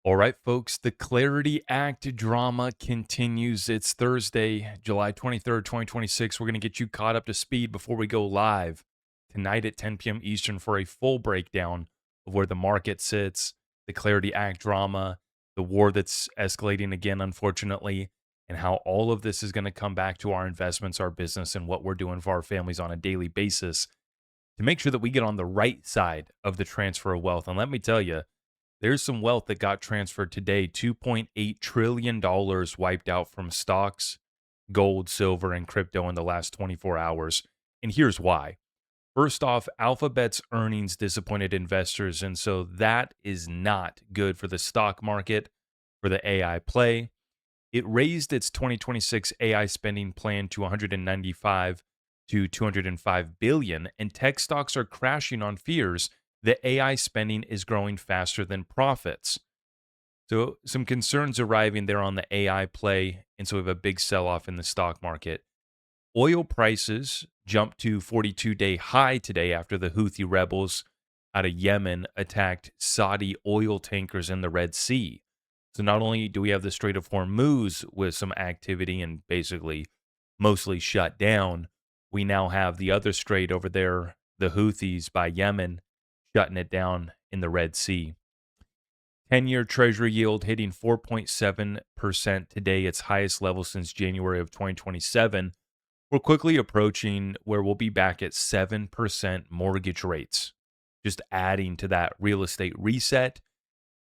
All right, folks, the Clarity Act drama continues. It's Thursday, July 23rd, 2026. We're going to get you caught up to speed before we go live tonight at 10 p.m. Eastern for a full breakdown of where the market sits, the Clarity Act drama, the war that's escalating again, unfortunately, and how all of this is going to come back to our investments, our business, and what we're doing for our families on a daily basis to make sure that we get on the right side of the transfer of wealth. And let me tell you, there's some wealth that got transferred today. $2.8 trillion wiped out from stocks, gold, silver, and crypto in the last 24 hours. And here's why. First off, Alphabet's earnings disappointed investors. And so that is not good for the stock market, for the AI play. It raised its 2026 AI spending plan to 195 to 205 billion, and tech stocks are crashing on fears that AI spending is growing faster than profits. So some concerns arriving there on the AI play, and so we have a big sell-off in the stock market. Oil prices jumped to 42-day high today after the Houthi rebels out of Yemen attacked Saudi oil tankers in the Red Sea. So not only do we have the Strait of Hormuz with some activity and basically mostly shut down, we now have the other strait over there, the Houthis by Yemen, shutting it down in the Red Sea. 10-year Treasury yield hitting 4.7% today, its highest level since January of 2027. We're quickly approaching where we'll be back at 7% mortgage rates, just adding to that real estate reset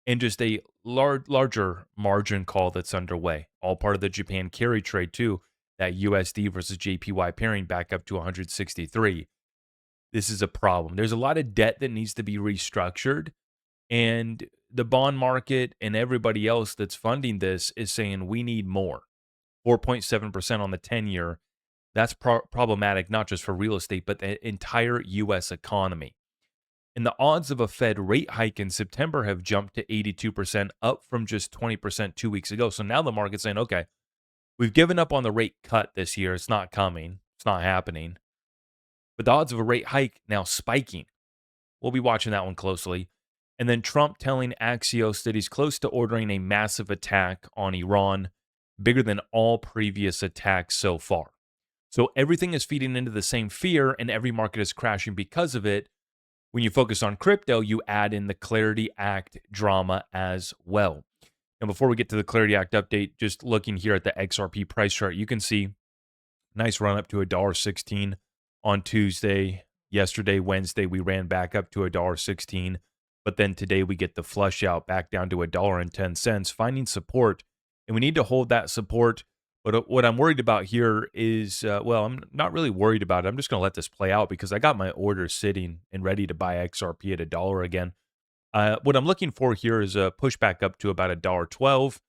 and just a larger margin call that's underway. All part of the Japan carry trade too, that USD versus JPY pairing back up to 163. This is a problem. There's a lot of debt that needs to be restructured, and the bond market and everybody else that's funding this is saying we need more. 4.7% on the 10-year. That's problematic not just for real estate, but the entire U.S. economy. And the odds of a Fed rate hike in September have jumped to 82%, up from just 20% 2 weeks ago. So now the market's saying, okay, we've given up on the rate cut this year. It's not coming. It's not happening. But the odds of a rate hike now spiking. We'll be watching that one closely. And then Trump telling Axios that he's close to ordering a massive attack on Iran, bigger than all previous attacks so far. So everything is feeding into the same fear, and every market is crashing because of it. When you focus on crypto, you add in the Clarity Act drama as well. And before we get to the Clarity Act update, just looking here at the XRP price chart, you can see nice run up to $1.16 on Tuesday. Yesterday, Wednesday, we ran back up to $1.16. But then today we get the flush out back down to $1.10, finding support. And we need to hold that support. But what I'm worried about here is, I'm not really worried about it. I'm just going to let this play out because I got my order sitting and ready to buy XRP at $1 again. What I'm looking for here is a pushback up to about $1.12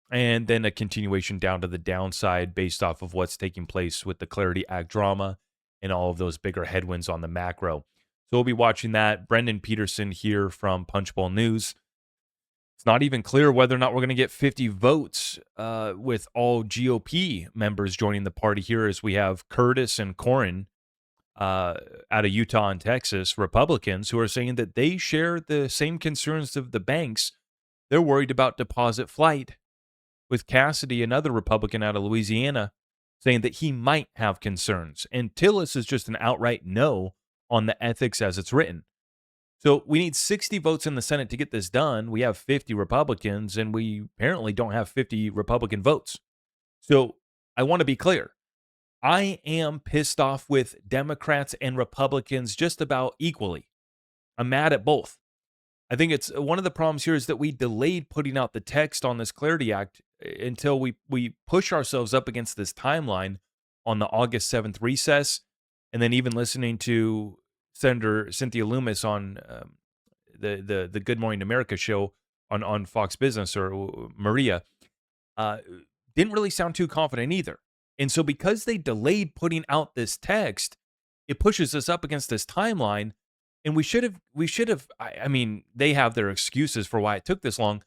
and then a continuation down to the downside based off of what's taking place with the Clarity Act drama and all of those bigger headwinds on the macro. So we'll be watching that. Brendan Peterson here from Punchbowl News. It's not even clear whether or not we're going to get 50 votes with all GOP members joining the party here, as we have Curtis and Corin out of Utah and Texas, Republicans, who are saying that they share the same concerns of the banks. They're worried about deposit flight, with Cassidy, another Republican out of Louisiana, saying that he might have concerns. And Tillis is just an outright no on the ethics as it's written. So we need 60 votes in the Senate to get this done. We have 50 Republicans, and we apparently don't have 50 Republican votes. So I want to be clear. I am pissed off with Democrats and Republicans just about equally. I'm mad at both. I think it's one of the problems here is that we delayed putting out the text on this Clarity Act until we push ourselves up against this timeline on the August 7th recess, and then even listening to Senator Cynthia Loomis on the Good Morning America show on Fox Business, or Maria, didn't really sound too confident either. And so because they delayed putting out this text, it pushes us up against this timeline. And we should have, I mean, they have their excuses for why it took this long.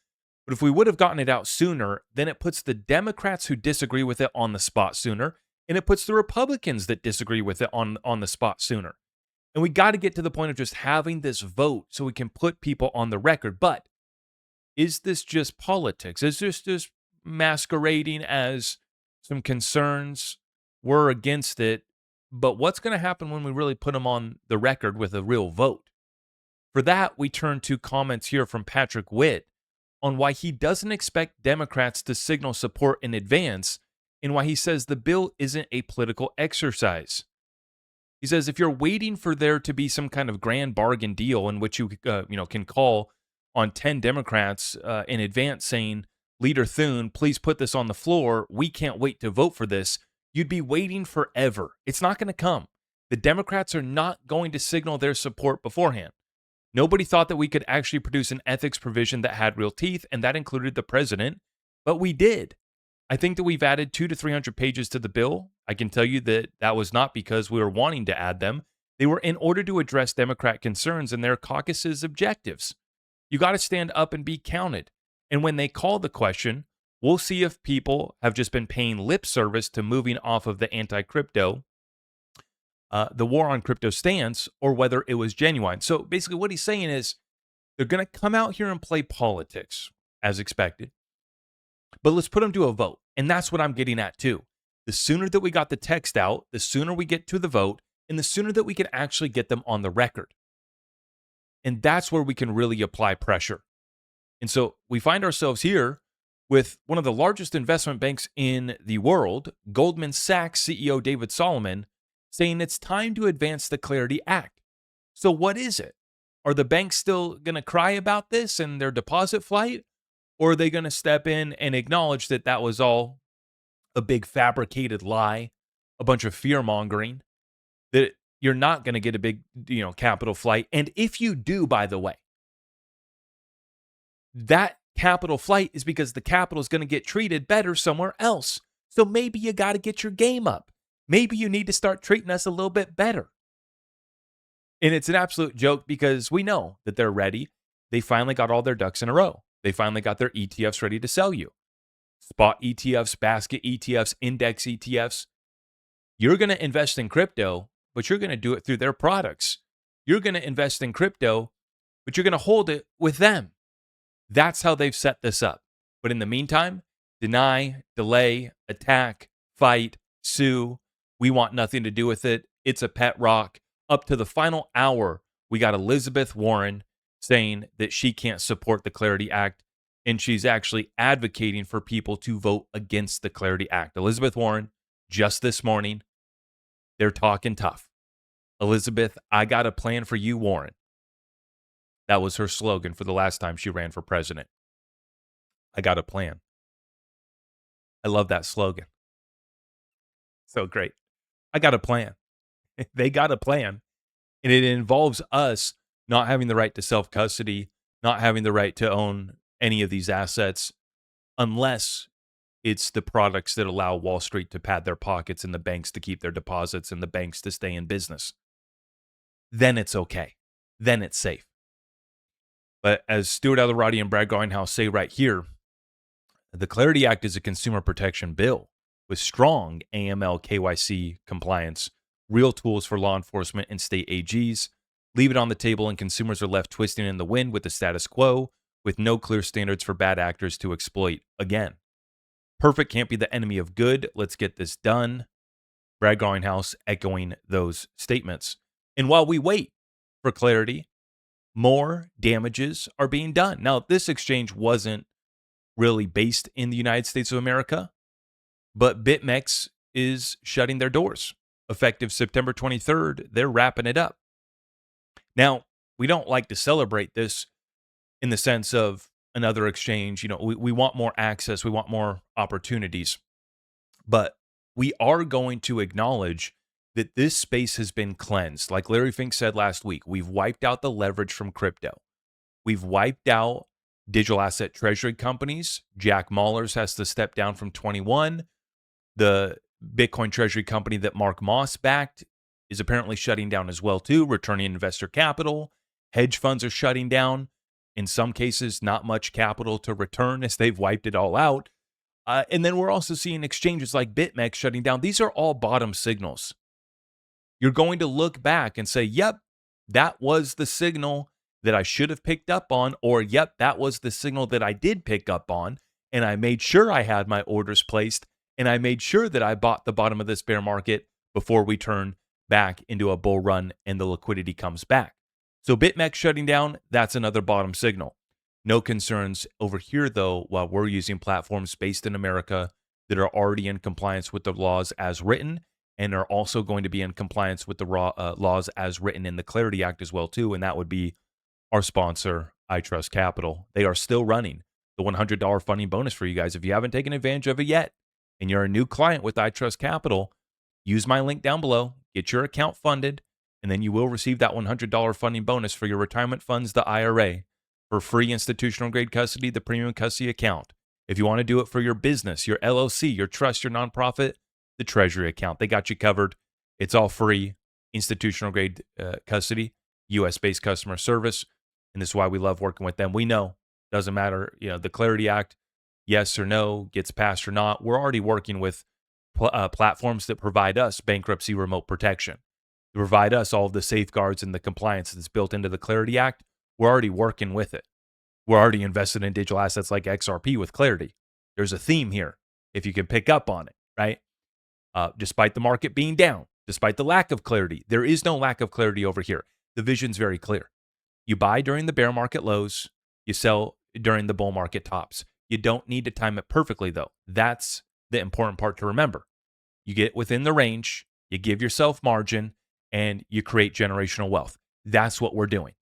But if we would have gotten it out sooner, then it puts the Democrats who disagree with it on the spot sooner. And it puts the Republicans that disagree with it on the spot sooner. And we got to get to the point of just having this vote so we can put people on the record. But is this just politics? Is this just masquerading as some concerns? We're against it. But what's going to happen when we really put them on the record with a real vote? For that, we turn to comments here from Patrick Witt on why he doesn't expect Democrats to signal support in advance and why he says the bill isn't a political exercise. He says if you're waiting for there to be some kind of grand bargain deal in which you can call on 10 Democrats in advance saying, Leader Thune, please put this on the floor. We can't wait to vote for this. You'd be waiting forever. It's not going to come. The Democrats are not going to signal their support beforehand. Nobody thought that we could actually produce an ethics provision that had real teeth, and that included the president, but we did. I think that we've added 200 to 300 pages to the bill. I can tell you that that was not because we were wanting to add them. They were in order to address Democrat concerns and their caucus's objectives. You got to stand up and be counted. And when they call the question, we'll see if people have just been paying lip service to moving off of the anti-crypto, the war on crypto stance, or whether it was genuine. So basically what he's saying is they're going to come out here and play politics as expected, but let's put them to a vote. And that's what I'm getting at too. The sooner that we got the text out, the sooner we get to the vote, and the sooner that we can actually get them on the record. And that's where we can really apply pressure. And so we find ourselves here with one of the largest investment banks in the world, Goldman Sachs CEO David Solomon, saying it's time to advance the Clarity Act. So what is it? Are the banks still going to cry about this and their deposit flight? Or are they going to step in and acknowledge that that was all a big fabricated lie, a bunch of fear mongering, that you're not going to get a big, capital flight? And if you do, by the way, that capital flight is because the capital is going to get treated better somewhere else. So maybe you got to get your game up. Maybe you need to start treating us a little bit better. And it's an absolute joke because we know that they're ready. They finally got all their ducks in a row. They finally got their ETFs ready to sell you. Spot ETFs, basket ETFs, index ETFs. You're going to invest in crypto, but you're going to do it through their products. You're going to invest in crypto, but you're going to hold it with them. That's how they've set this up. But in the meantime, deny, delay, attack, fight, sue. We want nothing to do with it. It's a pet rock. Up to the final hour, we got Elizabeth Warren saying that she can't support the Clarity Act, and she's actually advocating for people to vote against the Clarity Act. Elizabeth Warren, just this morning, they're talking tough. Elizabeth, I got a plan for you, Warren. That was her slogan for the last time she ran for president. I got a plan. I love that slogan. So great. I got a plan. They got a plan. And it involves us not having the right to self-custody, not having the right to own any of these assets, unless it's the products that allow Wall Street to pad their pockets and the banks to keep their deposits and the banks to stay in business. Then it's okay. Then it's safe. But as Stuart Elrodi and Brad Garlinghouse say right here, the Clarity Act is a consumer protection bill with strong AML KYC compliance, real tools for law enforcement and state AGs. Leave it on the table and consumers are left twisting in the wind with the status quo, with no clear standards for bad actors to exploit again. Perfect can't be the enemy of good. Let's get this done. Brad Garlinghouse echoing those statements. And while we wait for clarity, more damages are being done. Now, this exchange wasn't really based in the United States of America, but BitMEX is shutting their doors. Effective September 23rd, they're wrapping it up. Now, we don't like to celebrate this in the sense of another exchange. We want more access. We want more opportunities. But we are going to acknowledge that this space has been cleansed. Like Larry Fink said last week, we've wiped out the leverage from crypto. We've wiped out digital asset treasury companies. Jack Mallers has to step down from 21. The Bitcoin treasury company that Mark Moss backed is apparently shutting down as well too, returning investor capital. Hedge funds are shutting down. In some cases, not much capital to return as they've wiped it all out. And then we're also seeing exchanges like BitMEX shutting down. These are all bottom signals. You're going to look back and say, yep, that was the signal that I should have picked up on, or yep, that was the signal that I did pick up on, and I made sure I had my orders placed, and I made sure that I bought the bottom of this bear market before we turn back into a bull run and the liquidity comes back. So BitMEX shutting down, that's another bottom signal. No concerns over here, though, while we're using platforms based in America that are already in compliance with the laws as written and are also going to be in compliance with the laws as written in the Clarity Act as well, too, and that would be our sponsor, iTrust Capital. They are still running the $100 funding bonus for you guys. If you haven't taken advantage of it yet and you're a new client with iTrust Capital, use my link down below, get your account funded, and then you will receive that $100 funding bonus for your retirement funds, the IRA, for free institutional grade custody, the premium custody account. If you want to do it for your business, your LLC, your trust, your nonprofit, the Treasury account, they got you covered. It's all free, institutional grade custody, US-based customer service, and this is why we love working with them. We know, doesn't matter, the Clarity Act, yes or no, gets passed or not. We're already working with platforms that provide us bankruptcy remote protection, to provide us all of the safeguards and the compliance that's built into the Clarity Act. We're already working with it. We're already invested in digital assets like XRP with Clarity. There's a theme here, if you can pick up on it, right? Despite the market being down, despite the lack of clarity, there is no lack of clarity over here. The vision's very clear. You buy during the bear market lows, you sell during the bull market tops. You don't need to time it perfectly, though. That's the important part to remember. You get within the range, you give yourself margin, and you create generational wealth. That's what we're doing.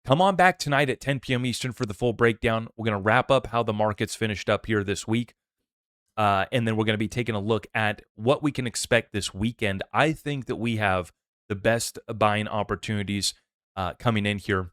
Come on back tonight at 10 p.m. Eastern for the full breakdown. We're going to wrap up how the market's finished up here this week. And then we're going to be taking a look at what we can expect this weekend. I think that we have the best buying opportunities coming in here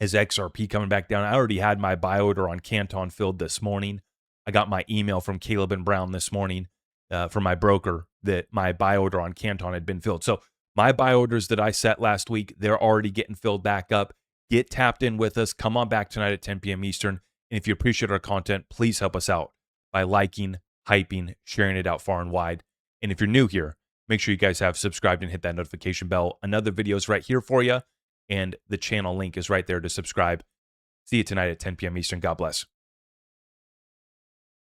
as XRP coming back down. I already had my buy order on Canton filled this morning. I got my email from Caleb and Brown this morning from my broker that my buy order on Canton had been filled. So my buy orders that I set last week, they're already getting filled back up. Get tapped in with us. Come on back tonight at 10 p.m. Eastern. And if you appreciate our content, please help us out by liking, hyping, sharing it out far and wide. And if you're new here, make sure you guys have subscribed and hit that notification bell. Another video is right here for you, and the channel link is right there to subscribe. See you tonight at 10 p.m. Eastern. God bless.